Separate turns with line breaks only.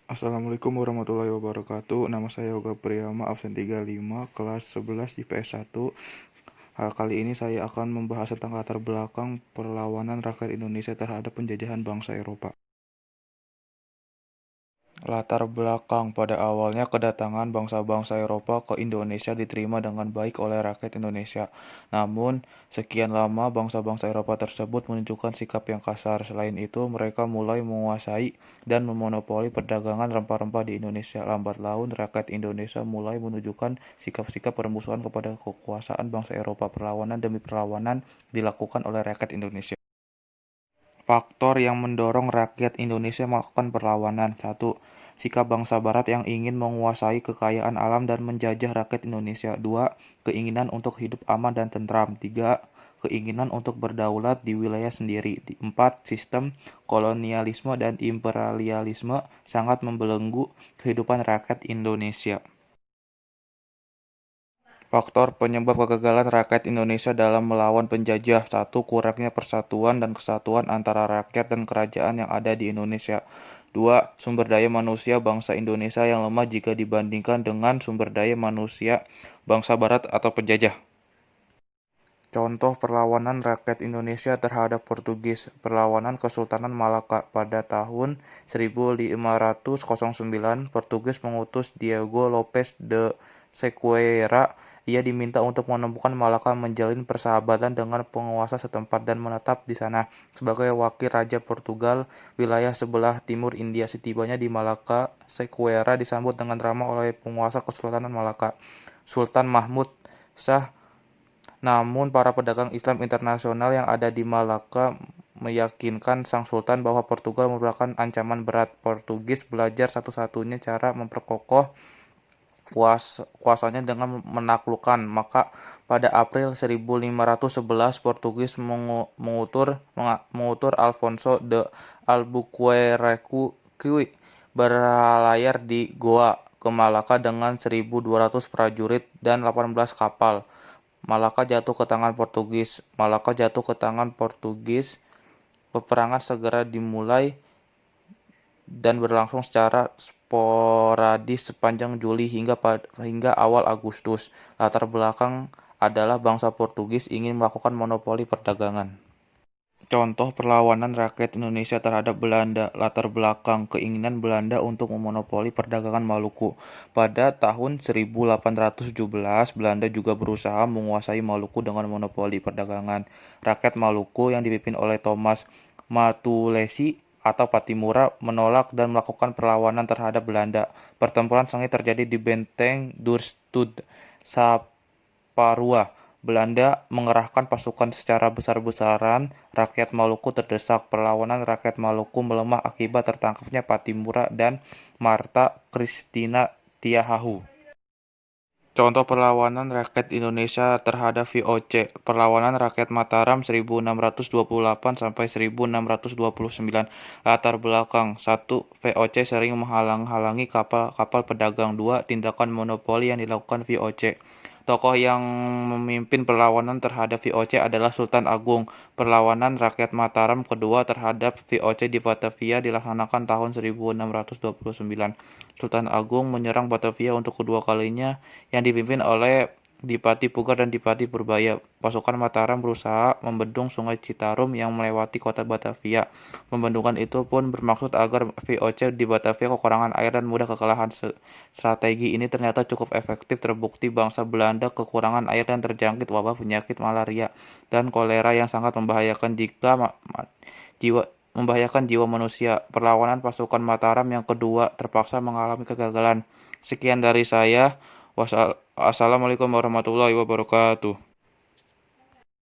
Assalamualaikum warahmatullahi wabarakatuh. Nama saya Yoga Priyama, absen 35, kelas 11 IPS 1. Kali ini saya akan membahas tentang latar belakang perlawanan rakyat Indonesia terhadap penjajahan bangsa Eropa. Latar belakang pada awalnya kedatangan bangsa-bangsa Eropa ke Indonesia diterima dengan baik oleh rakyat Indonesia. Namun, sekian lama bangsa-bangsa Eropa tersebut menunjukkan sikap yang kasar. Selain itu, mereka mulai menguasai dan memonopoli perdagangan rempah-rempah di Indonesia. Lambat laun, rakyat Indonesia mulai menunjukkan sikap-sikap permusuhan kepada kekuasaan bangsa Eropa. Perlawanan demi perlawanan dilakukan oleh rakyat Indonesia. Faktor yang mendorong rakyat Indonesia melakukan perlawanan. 1. Sikap bangsa Barat yang ingin menguasai kekayaan alam dan menjajah rakyat Indonesia. 2. Keinginan untuk hidup aman dan tentram. 3. Keinginan untuk berdaulat di wilayah sendiri. 4. Sistem kolonialisme dan imperialisme sangat membelenggu kehidupan rakyat Indonesia. Faktor penyebab kegagalan rakyat Indonesia dalam melawan penjajah. 1. Kurangnya persatuan dan kesatuan antara rakyat dan kerajaan yang ada di Indonesia. 2. Sumber daya manusia bangsa Indonesia yang lemah jika dibandingkan dengan sumber daya manusia bangsa Barat atau penjajah. Contoh perlawanan rakyat Indonesia terhadap Portugis. Perlawanan Kesultanan Malaka pada tahun 1509, Portugis mengutus Diego Lopes de Sequeira. Ia diminta untuk menemukan Malaka, menjalin persahabatan dengan penguasa setempat dan menetap di sana sebagai wakil Raja Portugal wilayah sebelah timur India. Setibanya di Malaka, Sequeira disambut dengan ramah oleh penguasa Kesultanan Malaka, Sultan Mahmud Shah. Namun para pedagang Islam internasional yang ada di Malaka meyakinkan sang sultan bahwa Portugal merupakan ancaman berat. Portugis belajar satu-satunya cara memperkokoh kuasanya dengan menaklukkan. Maka pada April 1511 Portugis mengutur Alfonso de Albuquerque berlayar di Goa ke Malaka dengan 1.200 prajurit dan 18 kapal. Malaka jatuh ke tangan Portugis. Peperangan segera dimulai dan berlangsung secara sporadis sepanjang Juli hingga awal Agustus. Latar belakang adalah bangsa Portugis ingin melakukan monopoli perdagangan. Contoh perlawanan rakyat Indonesia terhadap Belanda. Latar belakang keinginan Belanda untuk memonopoli perdagangan Maluku. Pada tahun 1817, Belanda juga berusaha menguasai Maluku dengan monopoli perdagangan. Rakyat Maluku yang dipimpin oleh Thomas Matulesi atau Patimura menolak dan melakukan perlawanan terhadap Belanda. Pertempuran sengit terjadi di benteng Durstud, Saparua. Belanda mengerahkan pasukan secara besar-besaran. Rakyat Maluku terdesak. Perlawanan rakyat Maluku melemah akibat tertangkapnya Patimura dan Marta Christina Tiahahu. Contoh perlawanan rakyat Indonesia terhadap VOC. Perlawanan rakyat Mataram 1628 sampai 1629. Latar belakang. 1. VOC sering menghalang-halangi kapal pedagang. 2. Tindakan monopoli yang dilakukan VOC. Tokoh yang memimpin perlawanan terhadap VOC adalah Sultan Agung. Perlawanan rakyat Mataram kedua terhadap VOC di Batavia dilaksanakan tahun 1629. Sultan Agung menyerang Batavia untuk kedua kalinya yang dipimpin oleh Dipati Pugar dan Dipati Purbaya. Pasukan Mataram berusaha membendung Sungai Citarum yang melewati kota Batavia. Pembendungan itu pun bermaksud agar VOC di Batavia kekurangan air dan mudah kekalahan. Strategi ini ternyata cukup efektif. Terbukti bangsa Belanda kekurangan air dan terjangkit wabah penyakit malaria dan kolera yang sangat membahayakan jiwa manusia. Perlawanan pasukan Mataram yang kedua terpaksa mengalami kegagalan. Sekian dari saya. Wassalamualaikum warahmatullahi wabarakatuh.